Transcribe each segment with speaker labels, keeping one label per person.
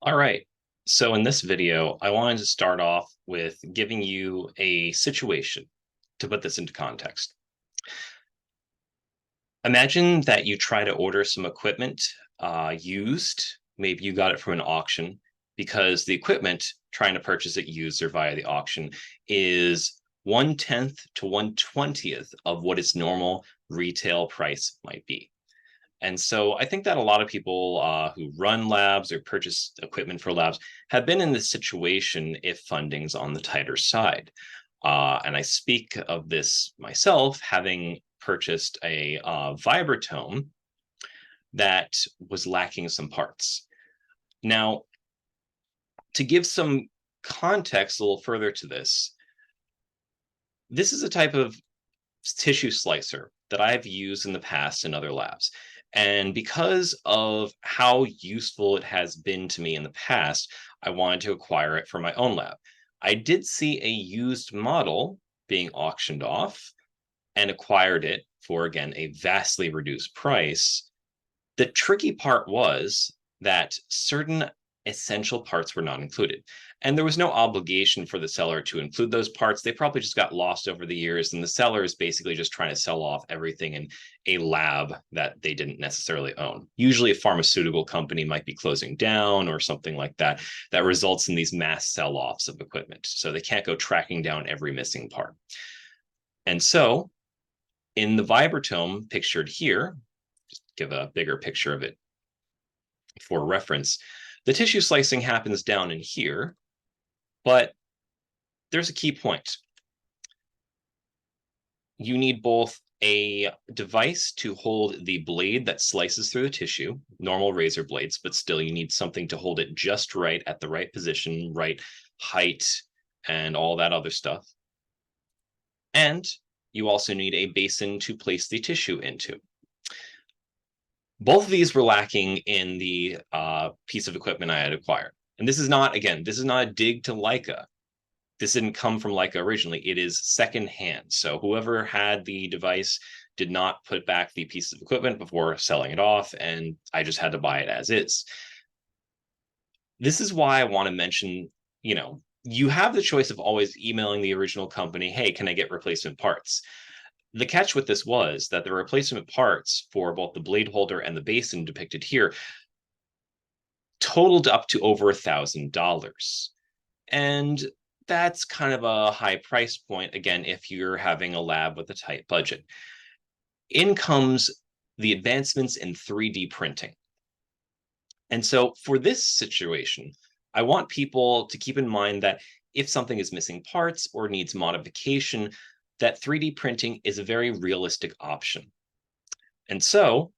Speaker 1: All right. So in this video, I wanted to start off with giving you a situation to put this into context. Imagine that you try to order some equipment used. Maybe you got it from an auction because the equipment, trying to purchase it used or via the auction, is 1/10 to 1/20th of what its normal retail price might be. And so I think that a lot of people who run labs or purchase equipment for labs have been in this situation if funding's on the tighter side. And I speak of this myself, having purchased a vibratome that was lacking some parts. Now, to give some context a little further to this is a type of tissue slicer that I've used in the past in other labs. And because of how useful it has been to me in the past, I wanted to acquire it for my own lab. I did see a used model being auctioned off and acquired it for, again, a vastly reduced price. The tricky part was that certain essential parts were not included. And there was no obligation for the seller to include those parts. They probably just got lost over the years. And the seller is basically just trying to sell off everything in a lab that they didn't necessarily own. Usually, a pharmaceutical company might be closing down or something like that, that results in these mass sell offs of equipment. So they can't go tracking down every missing part. And so, in the vibratome pictured here, just give a bigger picture of it for reference. The tissue slicing happens down in here, but there's a key point. You need both a device to hold the blade that slices through the tissue, normal razor blades, but still you need something to hold it just right at the right position, right height, and all that other stuff. And you also need a basin to place the tissue into. Both of these were lacking in the piece of equipment I had acquired. And this is not, again, this is not a dig to Leica. This didn't come from Leica originally. It is secondhand. So whoever had the device did not put back the piece of equipment before selling it off, and I just had to buy it as is. This is why I want to mention, you have the choice of always emailing the original company, hey, can I get replacement parts? The catch with this was that the replacement parts for both the blade holder and the basin depicted here totaled up to over $1,000. And that's kind of a high price point, again, if you're having a lab with a tight budget. In comes the advancements in 3D printing. And so for this situation, I want people to keep in mind that if something is missing parts or needs modification, that 3D printing is a very realistic option. And so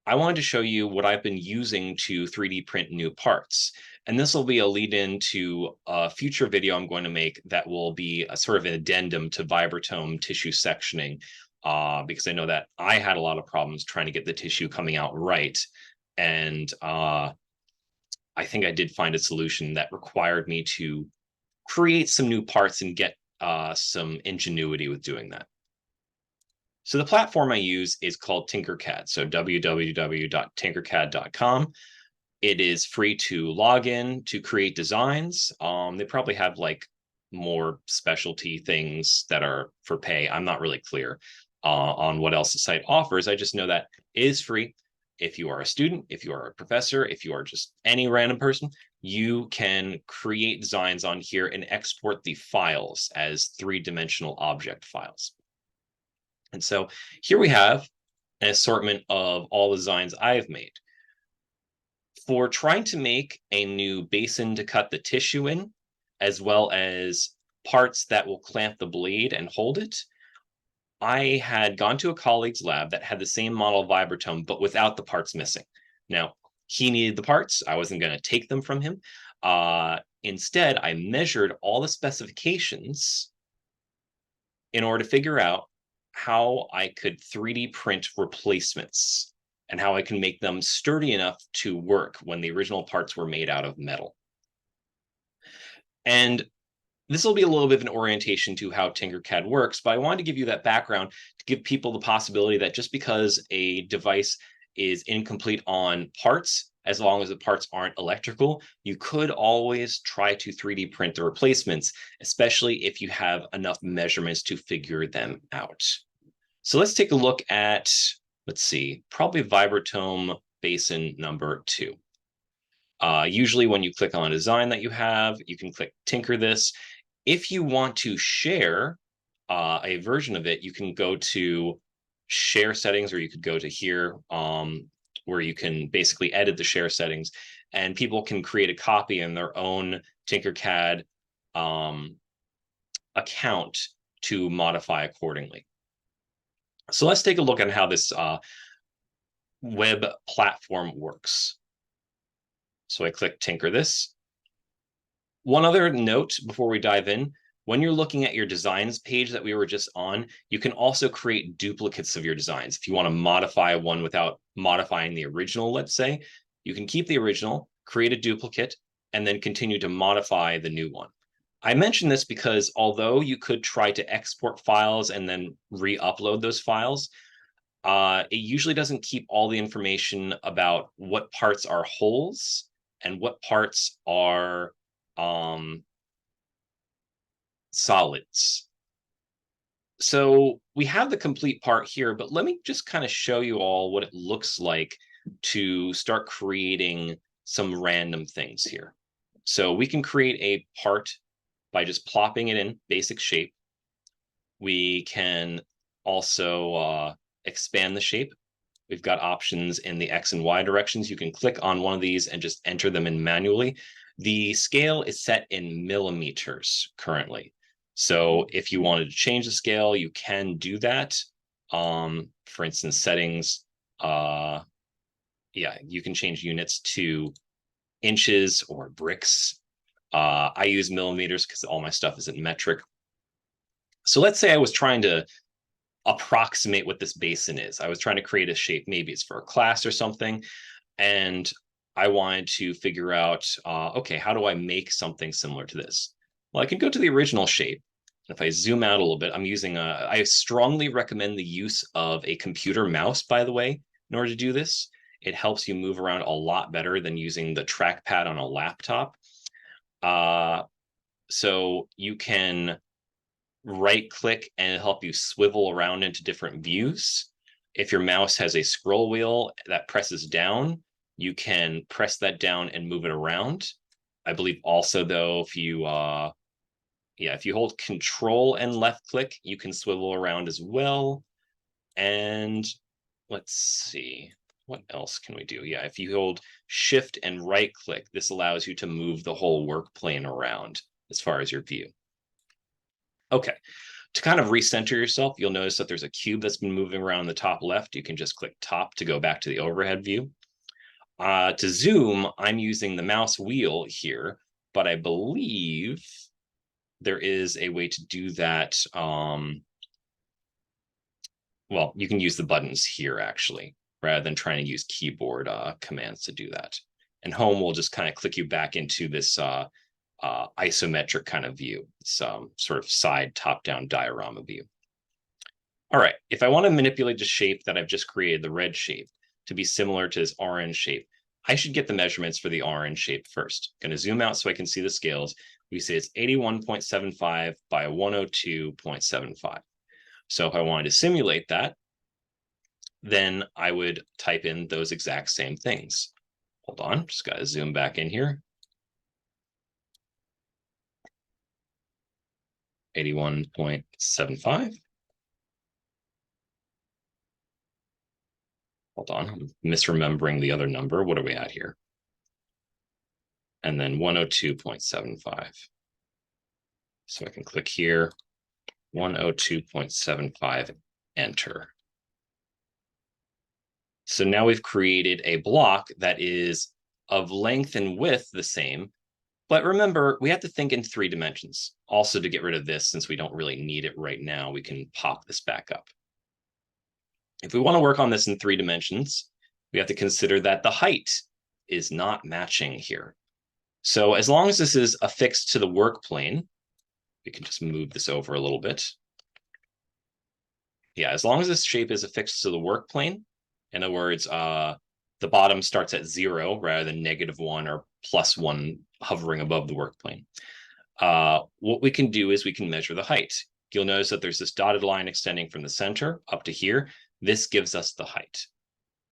Speaker 1: I wanted to show you what I've been using to 3D print new parts. And this will be a lead in to a future video I'm going to make that will be a sort of an addendum to vibratome tissue sectioning, because I know that I had a lot of problems trying to get the tissue coming out right. And I think I did find a solution that required me to create some new parts and get some ingenuity with doing that. So the platform I use is called TinkerCAD. So www.tinkercad.com. It is free to log in to create designs. They probably have like more specialty things that are for pay. I'm not really clear on what else the site offers. I just know that it is free. If you are a student, if you are a professor, if you are just any random person, you can create designs on here and export the files as three-dimensional object files. And so here we have an assortment of all the designs I've made. For trying to make a new basin to cut the tissue in, as well as parts that will clamp the blade and hold it, I had gone to a colleague's lab that had the same model vibratome, but without the parts missing. Now, he needed the parts. I wasn't going to take them from him. Instead, I measured all the specifications in order to figure out how I could 3D print replacements and how I can make them sturdy enough to work when the original parts were made out of metal. And this will be a little bit of an orientation to how TinkerCAD works, but I wanted to give you that background to give people the possibility that just because a device is incomplete on parts as long as the parts aren't electrical. You could always try to 3D print the replacements, especially if you have enough measurements to figure them out. So let's take a look at, let's see, probably vibratome basin number 2. Usually when you click on a design that you have, you can click Tinker this. If you want to share a version of it, you can go to share settings, or you could go to here, where you can basically edit the share settings, and people can create a copy in their own TinkerCAD account to modify accordingly. So let's take a look at how this web platform works. So I click Tinker this. One other note before we dive in, when you're looking at your designs page that we were just on, you can also create duplicates of your designs. If you want to modify one without modifying the original, let's say, you can keep the original, create a duplicate, and then continue to modify the new one. I mention this because although you could try to export files and then re-upload those files, it usually doesn't keep all the information about what parts are holes and what parts are solids. So we have the complete part here, but let me just kind of show you all what it looks like to start creating some random things here. So we can create a part by just plopping it in basic shape. We can also expand the shape. We've got options in the X and Y directions. You can click on one of these and just enter them in manually. The scale is set in millimeters currently. So if you wanted to change the scale, you can do that. For instance, settings, yeah, you can change units to inches or bricks. I use millimeters because all my stuff isn't metric. So let's say I was trying to approximate what this basin is. I was trying to create a shape, maybe it's for a class or something, and I wanted to figure out, okay, how do I make something similar to this? Well, I can go to the original shape. If I zoom out a little bit, I strongly recommend the use of a computer mouse, by the way, in order to do this. It helps you move around a lot better than using the trackpad on a laptop. So you can right click and help you swivel around into different views. If your mouse has a scroll wheel that presses down, you can press that down and move it around. I believe also though, if you hold Control and left click, you can swivel around as well. And let's see, what else can we do? Yeah, if you hold Shift and right click, this allows you to move the whole work plane around as far as your view. Okay, to kind of recenter yourself, you'll notice that there's a cube that's been moving around in the top left. You can just click top to go back to the overhead view. To zoom, I'm using the mouse wheel here, but I believe there is a way to do that. Well, you can use the buttons here actually, rather than trying to use keyboard commands to do that. And home will just kind of click you back into this isometric kind of view, some sort of side top-down diorama view. All right, if I want to manipulate the shape that I've just created, the red shape, to be similar to this orange shape, I should get the measurements for the orange shape first. I'm going to zoom out so I can see the scales. We say it's 81.75 by 102.75. So if I wanted to simulate that, then I would type in those exact same things. Hold on, just got to zoom back in here. 81.75. Hold on, I'm misremembering the other number. What are we at here? And then 102.75. So I can click here, 102.75, enter. So now we've created a block that is of length and width the same. But remember, we have to think in 3 dimensions. Also, to get rid of this, since we don't really need it right now, we can pop this back up. If we want to work on this in 3 dimensions, we have to consider that the height is not matching here. So as long as this is affixed to the work plane, we can just move this over a little bit. Yeah, as long as this shape is affixed to the work plane, in other words, The bottom starts at 0 rather than -1 or +1 hovering above the work plane. What we can do is we can measure the height. You'll notice that there's this dotted line extending from the center up to here. This gives us the height.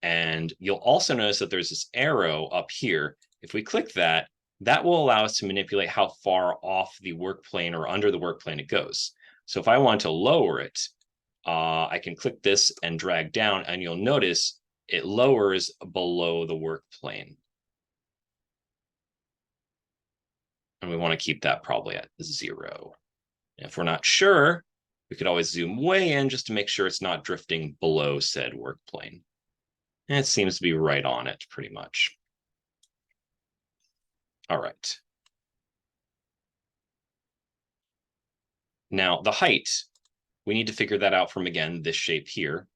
Speaker 1: And you'll also notice that there's this arrow up here. If we click that, that will allow us to manipulate how far off the work plane or under the work plane it goes. So if I want to lower it, I can click this and drag down, and you'll notice it lowers below the work plane. And we want to keep that probably at 0. And if we're not sure, we could always zoom way in just to make sure it's not drifting below said work plane. And it seems to be right on it pretty much. All right. Now the height, we need to figure that out from, again, this shape here.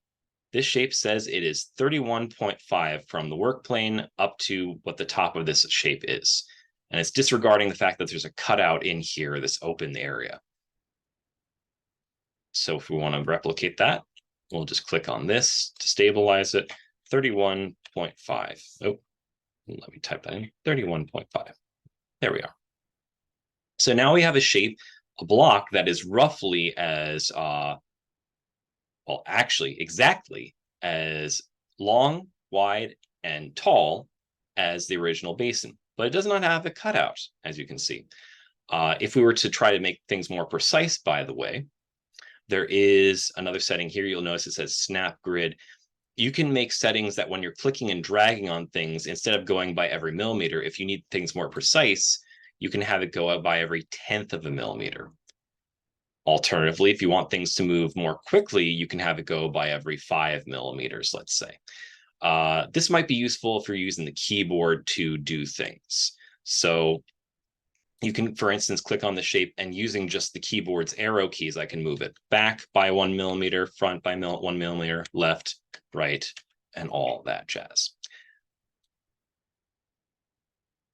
Speaker 1: This shape says it is 31.5 from the work plane up to what the top of this shape is. And it's disregarding the fact that there's a cutout in here, this open area. So if we want to replicate that, we'll just click on this to stabilize it. 31.5. Oh, let me type that in. 31.5. There we are. So now we have a shape, a block that is roughly as, well, actually exactly as long, wide, and tall as the original basin, but it does not have a cutout, as you can see. If we were to try to make things more precise, by the way, there is another setting here. You'll notice it says snap grid. You can make settings that when you're clicking and dragging on things, instead of going by every millimeter, if you need things more precise, you can have it go up by every 1/10 of a millimeter. Alternatively, if you want things to move more quickly, you can have it go by every 5 millimeters, let's say. This might be useful if you're using the keyboard to do things. So you can, for instance, click on the shape, and using just the keyboard's arrow keys, I can move it back by 1 millimeter, front by 1 millimeter, left, right, and all that jazz.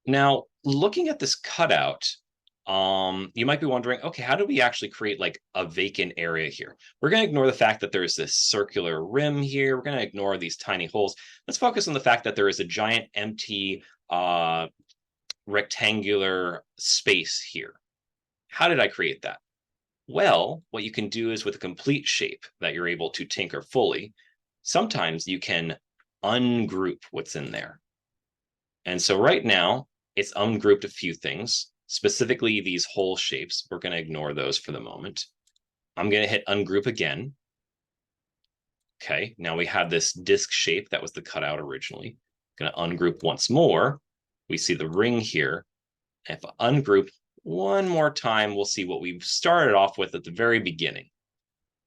Speaker 1: Now, looking at this cutout, you might be wondering, okay, how do we actually create like a vacant area here? We're going to ignore the fact that there's this circular rim here. We're going to ignore these tiny holes. Let's focus on the fact that there is a giant empty rectangular space here. How did I create that? Well, what you can do is with a complete shape that you're able to tinker fully, sometimes you can ungroup what's in there. And so right now, it's ungrouped a few things, specifically these hole shapes. We're going to ignore those for the moment. I'm going to hit ungroup again. Okay, now we have this disc shape that was the cutout originally. Going to ungroup once more. We see the ring here. If I ungroup one more time, we'll see what we started off with at the very beginning.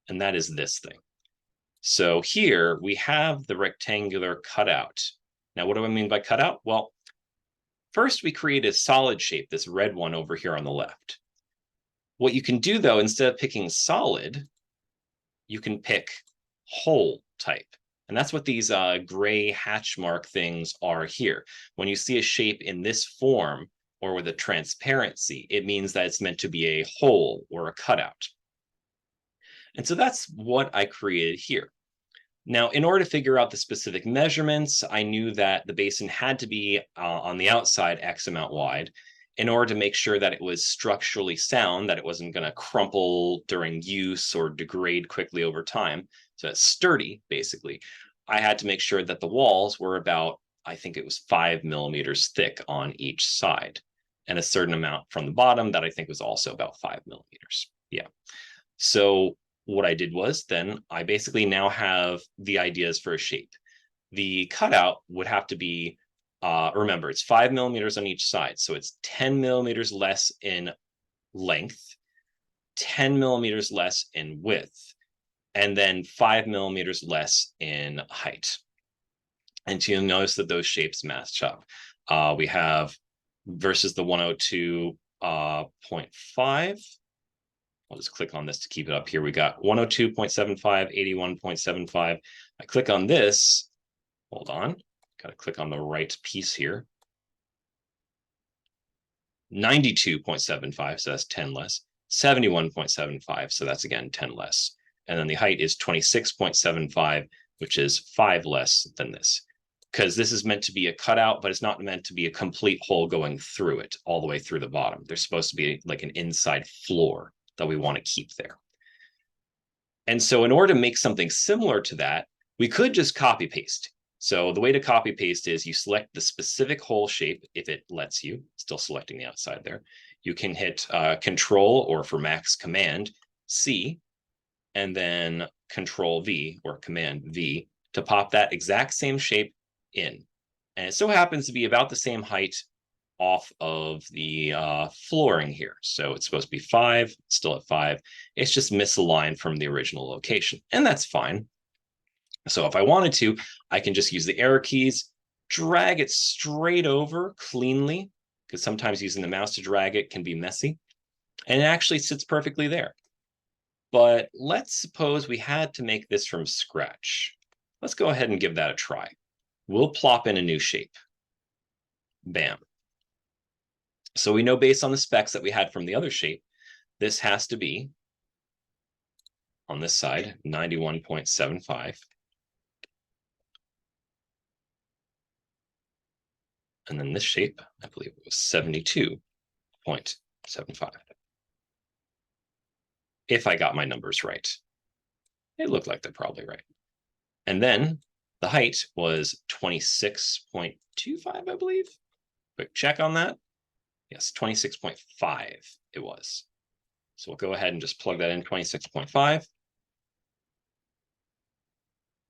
Speaker 1: And that is this thing. So here we have the rectangular cutout. Now, what do I mean by cutout? Well, first we create a solid shape, this red one over here on the left. What you can do, though, instead of picking solid, you can pick hole type. And that's what these gray hatch mark things are here. When you see a shape in this form or with a transparency, it means that it's meant to be a hole or a cutout. And so that's what I created here. Now, in order to figure out the specific measurements, I knew that the basin had to be on the outside X amount wide in order to make sure that it was structurally sound, that it wasn't going to crumple during use or degrade quickly over time. So it's sturdy, basically. I had to make sure that the walls were about, I think it was 5 millimeters thick on each side, and a certain amount from the bottom that I think was also about 5 millimeters. Yeah. So what I did was then I basically now have the ideas for a shape. The cutout would have to be, remember, it's 5 millimeters on each side. So it's 10 millimeters less in length, 10 millimeters less in width, and then 5 millimeters less in height. And you'll notice that those shapes match up. We have versus the 102.5. I'll just click on this to keep it up here. We got 102.75, 81.75. I click on this. Hold on. Got to click on the right piece here. 92.75, so that's 10 less. 71.75, so that's again 10 less. And then the height is 26.75, which is 5 less than this. because this is meant to be a cutout, but it's not meant to be a complete hole going through it all the way through the bottom. There's supposed to be like an inside floor that we want to keep there. And so in order to make something similar to that, we could just copy paste. So the way to copy paste is you select the specific hole shape if it lets you, still selecting the outside there. You can hit Control, or for Macs Command C, and then Control V or Command V to pop that exact same shape in. And it so happens to be about the same height off of the flooring here. So it's supposed to be 5, still at 5. It's just misaligned from the original location, and that's fine. So if I wanted to, I can just use the arrow keys, drag it straight over cleanly, because sometimes using the mouse to drag it can be messy, and it actually sits perfectly there. But let's suppose we had to make this from scratch. Let's go ahead and give that a try. We'll plop in a new shape. Bam. So we know based on the specs that we had from the other shape, this has to be, on this side, 91.75. And then this shape, I believe it was 72.75. If I got my numbers right. It looked like they're probably right. And then the height was 26.25, I believe. Quick check on that. Yes, 26.5 it was. So we'll go ahead and just plug that in, 26.5.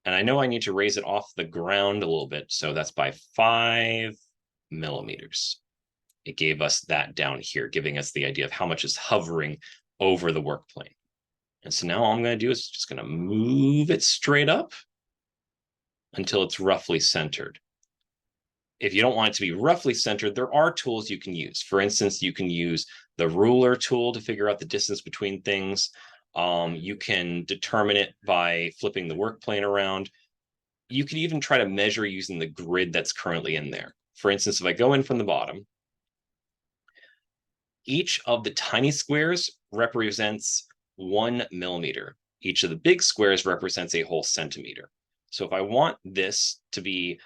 Speaker 1: And I know I need to raise it off the ground a little bit, so that's by 5 millimeters. It gave us that down here, giving us the idea of how much is hovering over the work plane. And so now all I'm going to do is just going to move it straight up until it's roughly centered. If you don't want it to be roughly centered, there are tools you can use. For instance, you can use the ruler tool to figure out the distance between things. You can determine it by flipping the work plane around. You could even try to measure using the grid that's currently in there. For instance, if I go in from the bottom, each of the tiny squares represents 1 millimeter. Each of the big squares represents a whole centimeter. So if I want this to be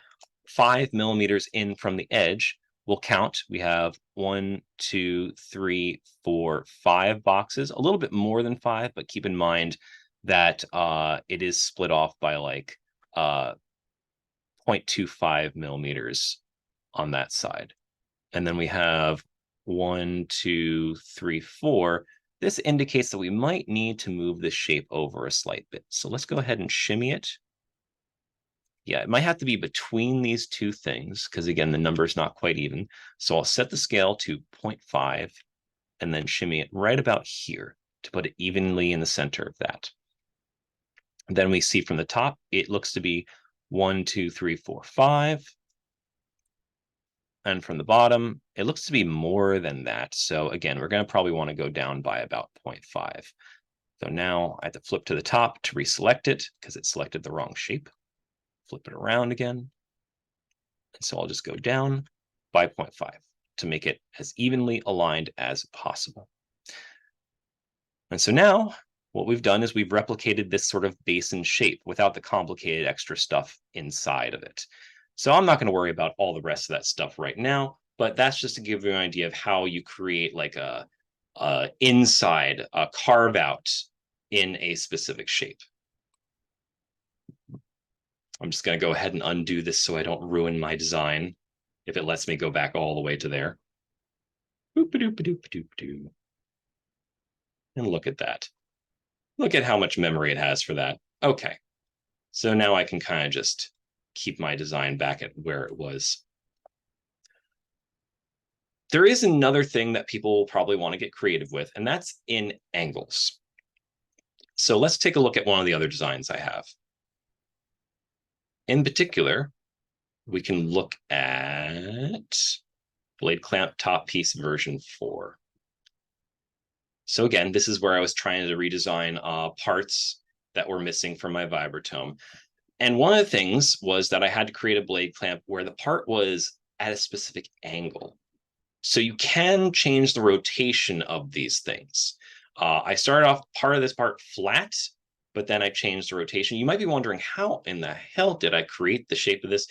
Speaker 1: 5 millimeters in from the edge, we'll count. We have 1, 2, 3, 4, 5 boxes, a little bit more than 5, but keep in mind that it is split off by like 0.25 millimeters on that side. And then we have 1, 2, 3, 4. This indicates that we might need to move the shape over a slight bit. So let's go ahead and shimmy it. Yeah, it might have to be between these two things because, again, the number is not quite even. So I'll set the scale to 0.5 and then shimmy it right about here to put it evenly in the center of that. And then we see from the top, it looks to be 1, 2, 3, 4, 5. And from the bottom, it looks to be more than that. So again, we're going to probably want to go down by about 0.5. So now I have to flip to the top to reselect it because it selected the wrong shape. Flip it around again. And so I'll just go down by 0.5 to make it as evenly aligned as possible. And so now what we've done is we've replicated this sort of basin shape without the complicated extra stuff inside of it. So I'm not going to worry about all the rest of that stuff right now, but that's just to give you an idea of how you create like a inside, a carve out in a specific shape. I'm just going to go ahead and undo this so I don't ruin my design if it lets me go back all the way to there. Boop-a-doop-a-doop-a-doop-a-doo. And look at that. Look at how much memory it has for that. Okay. So now I can kind of just keep my design back at where it was. There is another thing that people will probably want to get creative with, and that's in angles. So let's take a look at one of the other designs I have. In particular, we can look at blade clamp top piece version 4. So again, this is where I was trying to redesign parts that were missing from my vibratome. And one of the things was that I had to create a blade clamp where the part was at a specific angle. So you can change the rotation of these things. I started off part of this part flat, but then I changed the rotation. You might be wondering, how in the hell did I create the shape of this?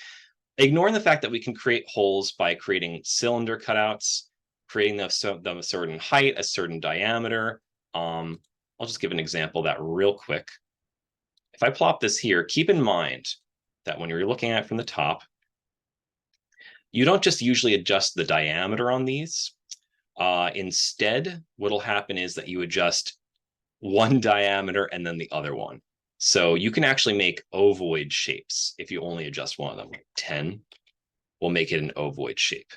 Speaker 1: ignoring the fact that we can create holes by creating cylinder cutouts, creating them a certain height, a certain diameter. I'll just give an example of that real quick. If I plop this here, keep in mind that when you're looking at it from the top, you don't just usually adjust the diameter on these. Instead, what'll happen is that you adjust one diameter and then the other one. So you can actually make ovoid shapes if you only adjust one of them. 10 will make it an ovoid shape.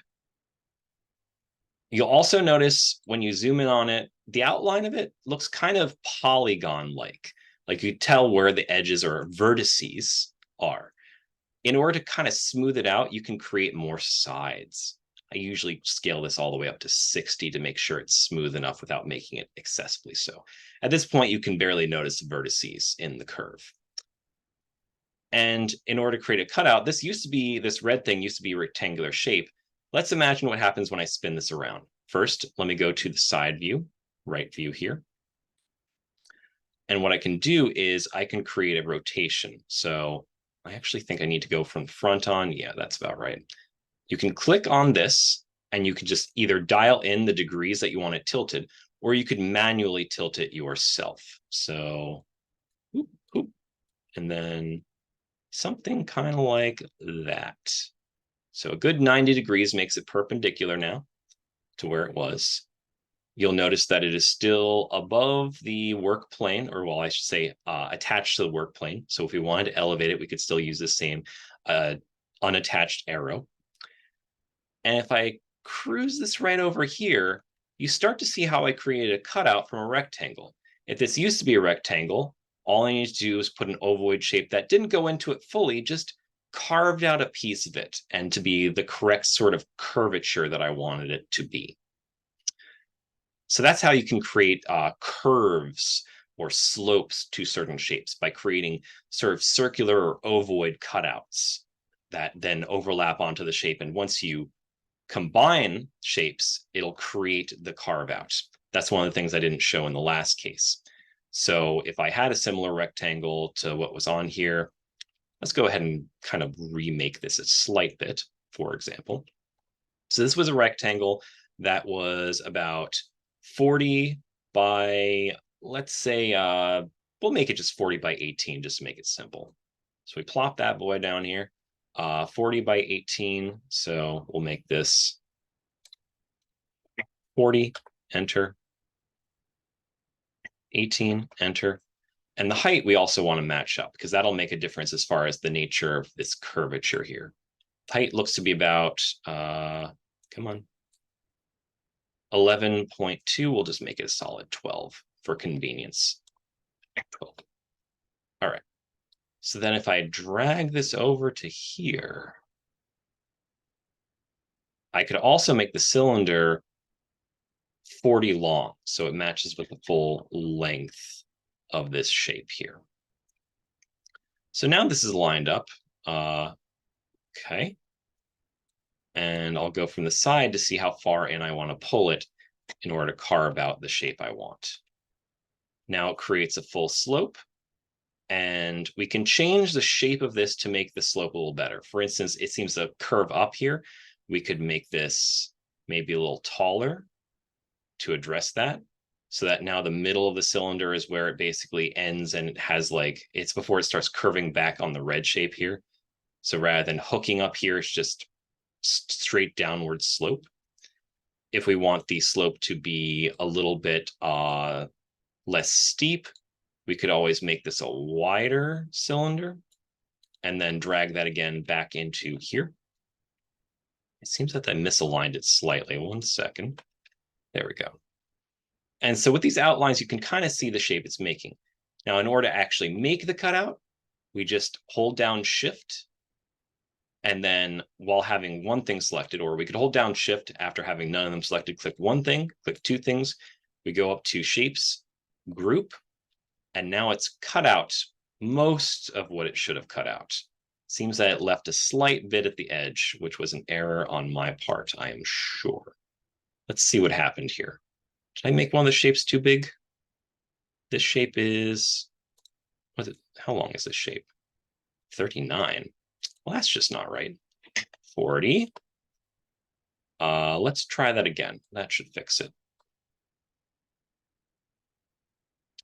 Speaker 1: You'll also notice when you zoom in on it, the outline of it looks kind of polygon-like. Like you tell where the edges or vertices are. In order to kind of smooth it out, you can create more sides. I usually scale this all the way up to 60 to make sure it's smooth enough without making it excessively so. At this point, you can barely notice the vertices in the curve. And in order to create a cutout, this red thing used to be a rectangular shape. Let's imagine what happens when I spin this around. First, let me go to the side view, right view here. And what I can do is I can create a rotation. So I actually think I need to go from the front on. Yeah, that's about right. You can click on this and you can just either dial in the degrees that you want it tilted, or you could manually tilt it yourself. So, whoop, whoop, and then something kind of like that. So a good 90 degrees makes it perpendicular now to where it was. You'll notice that it is still above the work plane, or well, I should say attached to the work plane. So if we wanted to elevate it, we could still use the same unattached arrow. And if I cruise this right over here, you start to see how I created a cutout from a rectangle. If this used to be a rectangle, all I need to do is put an ovoid shape that didn't go into it fully, just carved out a piece of it and to be the correct sort of curvature that I wanted it to be. So that's how you can create curves or slopes to certain shapes, by creating sort of circular or ovoid cutouts that then overlap onto the shape. And once you combine shapes, it'll create the carve out. That's one of the things I didn't show in the last case. So if I had a similar rectangle to what was on here, let's go ahead and kind of remake this a slight bit, for example. So this was a rectangle that was about 40 by, let's say, we'll make it just 40 by 18 just to make it simple. So we plop that boy down here, 40 by 18. So we'll make this 40, enter, 18, enter. And the height we also want to match up because that'll make a difference as far as the nature of this curvature here. Height looks to be about, come on, 11.2. We'll just make it a solid 12 for convenience. 12. All right. So then if I drag this over to here, I could also make the cylinder 40 long, so it matches with the full length of this shape here. So now this is lined up. Okay. And I'll go from the side to see how far in I want to pull it in order to carve out the shape I want. Now it creates a full slope, and we can change the shape of this to make the slope a little better. For instance, it seems to curve up here. We could make this maybe a little taller to address that, so that now the middle of the cylinder is where it basically ends, and it has like, it's before it starts curving back on the red shape here. So rather than hooking up here, it's just straight downward slope. If we want the slope to be a little bit less steep, we could always make this a wider cylinder and then drag that again back into here. It seems that I misaligned it slightly. 1 second. There we go. And so with these outlines, you can kind of see the shape it's making. Now, in order to actually make the cutout, we just hold down Shift, and then while having one thing selected, or we could hold down Shift after having none of them selected, click one thing, click two things. We go up to Shapes, Group, and now it's cut out most of what it should have cut out. Seems that it left a slight bit at the edge, which was an error on my part, I am sure. Let's see what happened here. Did I make one of the shapes too big? This shape is, how long is this shape? 39. Well, that's just not right. 40. Let's try that again. That should fix it.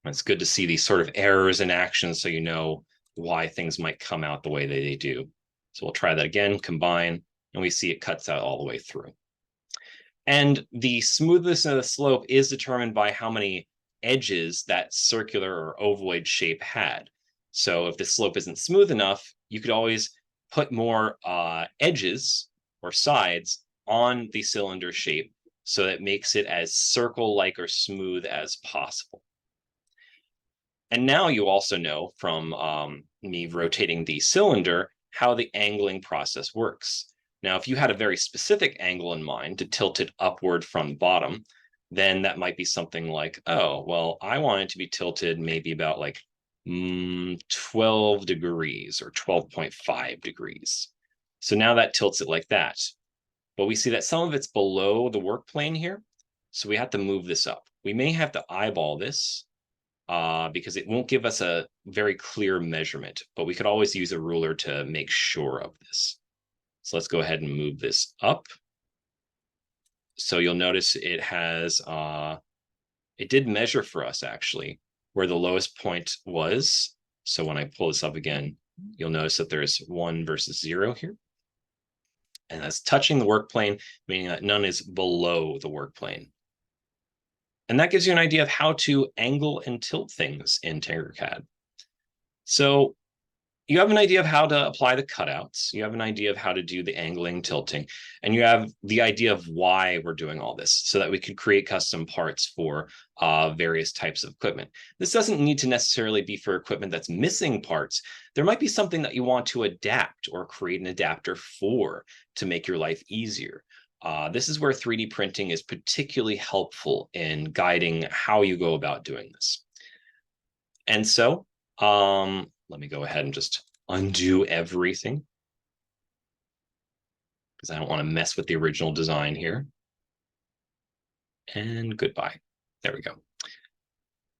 Speaker 1: It's good to see these sort of errors in action so you know why things might come out the way they do. So we'll try that again, combine, and we see it cuts out all the way through. And the smoothness of the slope is determined by how many edges that circular or ovoid shape had. So if the slope isn't smooth enough, you could always put more edges or sides on the cylinder shape so that it makes it as circle-like or smooth as possible. And now you also know from me rotating the cylinder how the angling process works. Now, if you had a very specific angle in mind to tilt it upward from the bottom, then that might be something like, oh, well, I want it to be tilted maybe about like 12 degrees or 12.5 degrees. So now that tilts it like that. But we see that some of it's below the work plane here. So we have to move this up. We may have to eyeball this because it won't give us a very clear measurement, but we could always use a ruler to make sure of this. So let's go ahead and move this up. So you'll notice it has, it did measure for us actually where the lowest point was. So when I pull this up again, you'll notice that there's 1 versus 0 here. And that's touching the work plane, meaning that none is below the work plane. And that gives you an idea of how to angle and tilt things in TinkerCAD. So you have an idea of how to apply the cutouts. You have an idea of how to do the angling, tilting, and you have the idea of why we're doing all this so that we could create custom parts for various types of equipment. This doesn't need to necessarily be for equipment that's missing parts. There might be something that you want to adapt or create an adapter for to make your life easier. This is where 3D printing is particularly helpful in guiding how you go about doing this. And so let me go ahead and just undo everything because I don't want to mess with the original design here. And goodbye. There we go.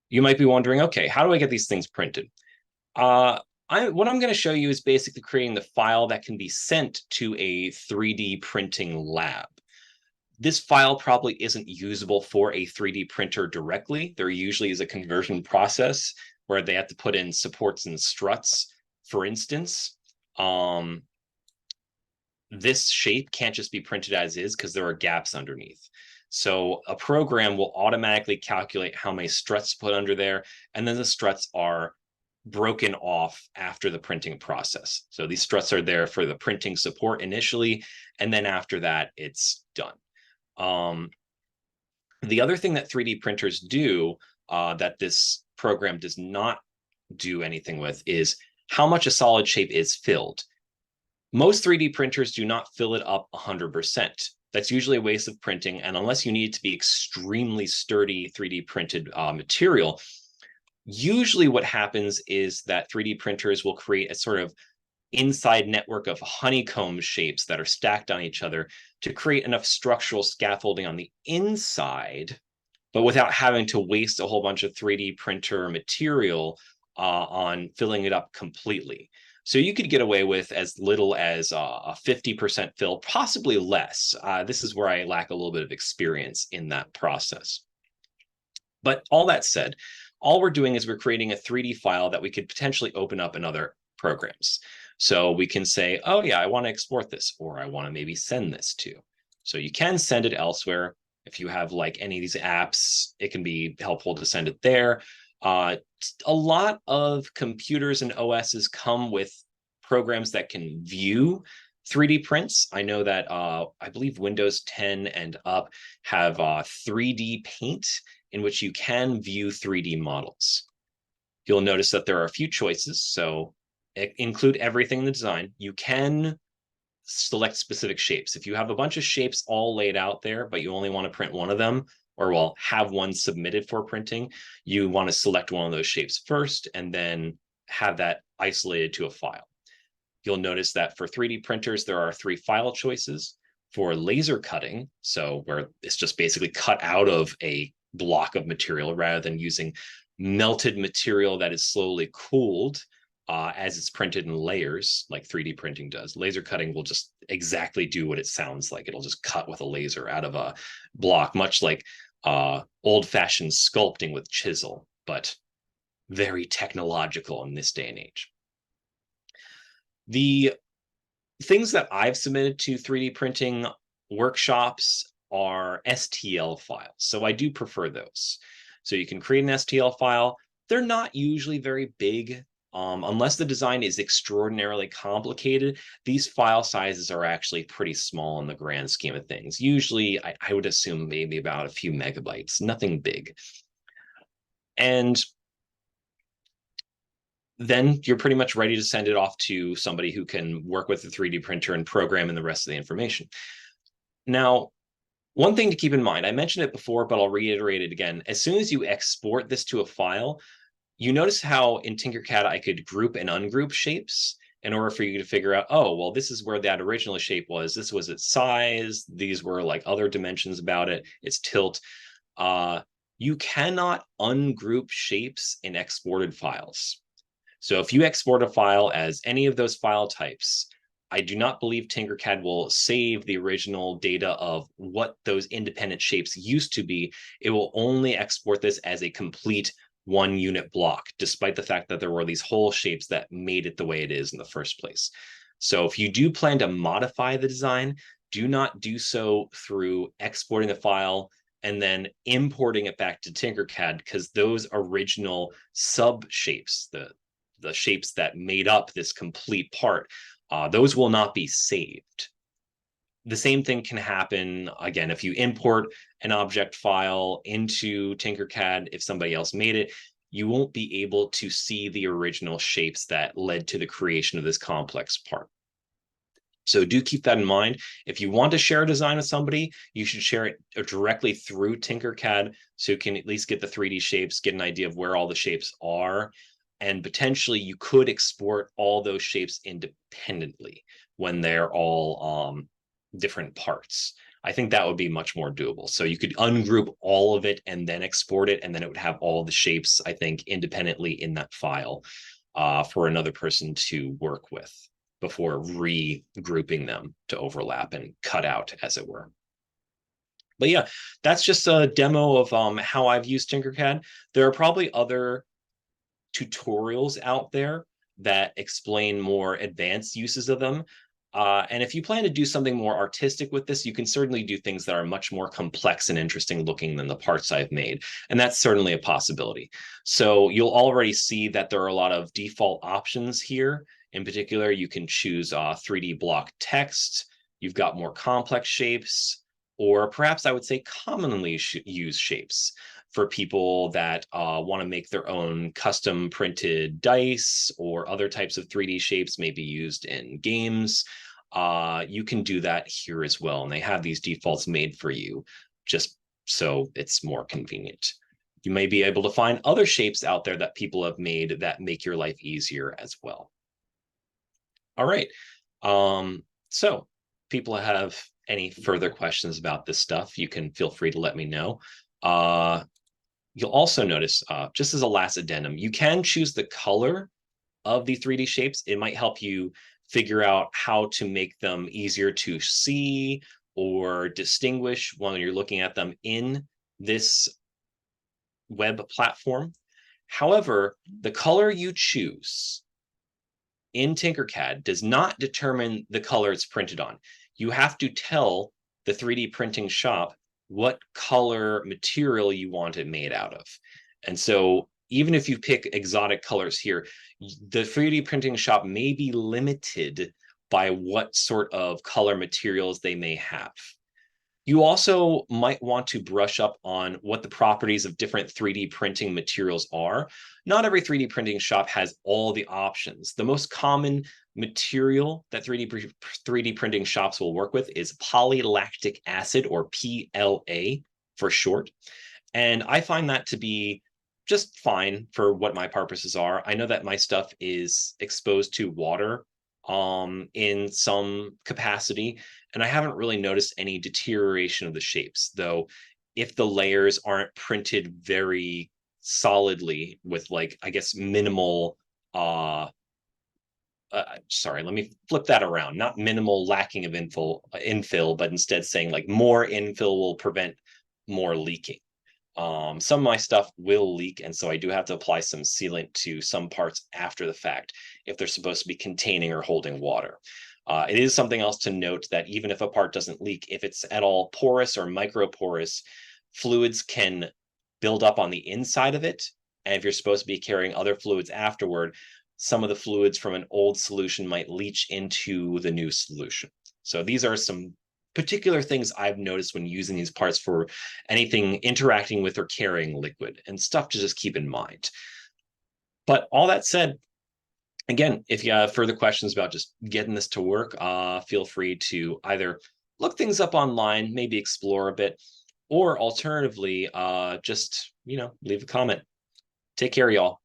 Speaker 1: You might be wondering, okay, how do I get these things printed? What I'm going to show you is basically creating the file that can be sent to a 3D printing lab. This file probably isn't usable for a 3D printer directly. There usually is a conversion process where they have to put in supports and struts. For instance, this shape can't just be printed as is because there are gaps underneath. So a program will automatically calculate how many struts to put under there, and then the struts are broken off after the printing process. So these struts are there for the printing support initially, and then after that, it's done. The other thing that 3D printers do that this program does not do anything with is how much a solid shape is filled. Most 3D printers do not fill it up 100%. That's usually a waste of printing, and unless you need it to be extremely sturdy 3D printed material, usually what happens is that 3D printers will create a sort of inside network of honeycomb shapes that are stacked on each other to create enough structural scaffolding on the inside, but without having to waste a whole bunch of 3D printer material on filling it up completely. So you could get away with as little as a 50% fill, possibly less. This is where I lack a little bit of experience in that process. But all that said, all we're doing is we're creating a 3D file that we could potentially open up in other programs. So we can say, oh yeah, I want to export this, or I want to maybe send this to. So you can send it elsewhere. If you have like any of these apps, it can be helpful to send it there. A lot of computers and OSs come with programs that can view 3D prints. I know that I believe Windows 10 and up have 3D Paint, in which you can view 3D models. You'll notice that there are a few choices. So include everything in the design. You can select specific shapes. If you have a bunch of shapes all laid out there, but you only want to print one of them, or well, have one submitted for printing, you want to select one of those shapes first and then have that isolated to a file. You'll notice that for 3D printers, there are 3 file choices. For laser cutting, so where it's just basically cut out of a block of material rather than using melted material that is slowly cooled, as it's printed in layers, like 3D printing does. Laser cutting will just exactly do what it sounds like. It'll just cut with a laser out of a block, much like old-fashioned sculpting with chisel, but very technological in this day and age. The things that I've submitted to 3D printing workshops are STL files. So I do prefer those. So you can create an STL file. They're not usually very big. Unless the design is extraordinarily complicated, these file sizes are actually pretty small in the grand scheme of things. Usually, I would assume maybe about a few megabytes, nothing big. And then you're pretty much ready to send it off to somebody who can work with the 3D printer and program in the rest of the information. Now, one thing to keep in mind, I mentioned it before, but I'll reiterate it again. As soon as you export this to a file, you notice how in TinkerCAD I could group and ungroup shapes in order for you to figure out, oh, well, this is where that original shape was. This was its size. These were like other dimensions about it, its tilt. You cannot ungroup shapes in exported files. So if you export a file as any of those file types, I do not believe TinkerCAD will save the original data of what those independent shapes used to be. It will only export this as a complete one unit block, despite the fact that there were these whole shapes that made it the way it is in the first place. So if you do plan to modify the design, do not do so through exporting the file and then importing it back to TinkerCAD, because those original sub shapes, the shapes that made up this complete part, those will not be saved. The same thing can happen, again, if you import an object file into TinkerCAD, if somebody else made it, you won't be able to see the original shapes that led to the creation of this complex part. So do keep that in mind. If you want to share a design with somebody, you should share it directly through TinkerCAD so you can at least get the 3D shapes, get an idea of where all the shapes are, and potentially you could export all those shapes independently when they're all different parts. I think that would be much more doable. So you could ungroup all of it and then export it, and then it would have all the shapes, I think, independently in that file for another person to work with before regrouping them to overlap and cut out, as it were. But yeah, that's just a demo of how I've used TinkerCAD. There are probably other tutorials out there that explain more advanced uses of them. And if you plan to do something more artistic with this, you can certainly do things that are much more complex and interesting looking than the parts I've made. And that's certainly a possibility. So you'll already see that there are a lot of default options here. In particular, you can choose 3D block text. You've got more complex shapes, or perhaps I would say commonly used shapes for people that want to make their own custom printed dice or other types of 3D shapes may be used in games. You can do that here as well. And they have these defaults made for you just so it's more convenient. You may be able to find other shapes out there that people have made that make your life easier as well. All right. So people have any further questions about this stuff, you can feel free to let me know. You'll also notice, just as a last addendum, you can choose the color of the 3D shapes. It might help you figure out how to make them easier to see or distinguish when you're looking at them in this web platform. However, the color you choose in TinkerCAD does not determine the color it's printed on. You have to tell the 3D printing shop what color material you want it made out of. And so even if you pick exotic colors here, the 3D printing shop may be limited by what sort of color materials they may have. You also might want to brush up on what the properties of different 3D printing materials are. Not every 3D printing shop has all the options. The most common material that 3D printing shops will work with is polylactic acid, or PLA for short. And I find that to be just fine for what my purposes are. I know that my stuff is exposed to water in some capacity, and I haven't really noticed any deterioration of the shapes, though if the layers aren't printed very solidly with, like, I guess, minimal sorry, let me flip that around. Not minimal lacking of infill, but instead saying like more infill will prevent more leaking. Some of my stuff will leak, and so I do have to apply some sealant to some parts after the fact if they're supposed to be containing or holding water. It is something else to note that even if a part doesn't leak, if it's at all porous or microporous, fluids can build up on the inside of it. And if you're supposed to be carrying other fluids afterward, some of the fluids from an old solution might leach into the new solution. So these are some particular things I've noticed when using these parts for anything interacting with or carrying liquid, and stuff to just keep in mind. But all that said, again, if you have further questions about just getting this to work, feel free to either look things up online, maybe explore a bit, or alternatively, just, leave a comment. Take care, y'all.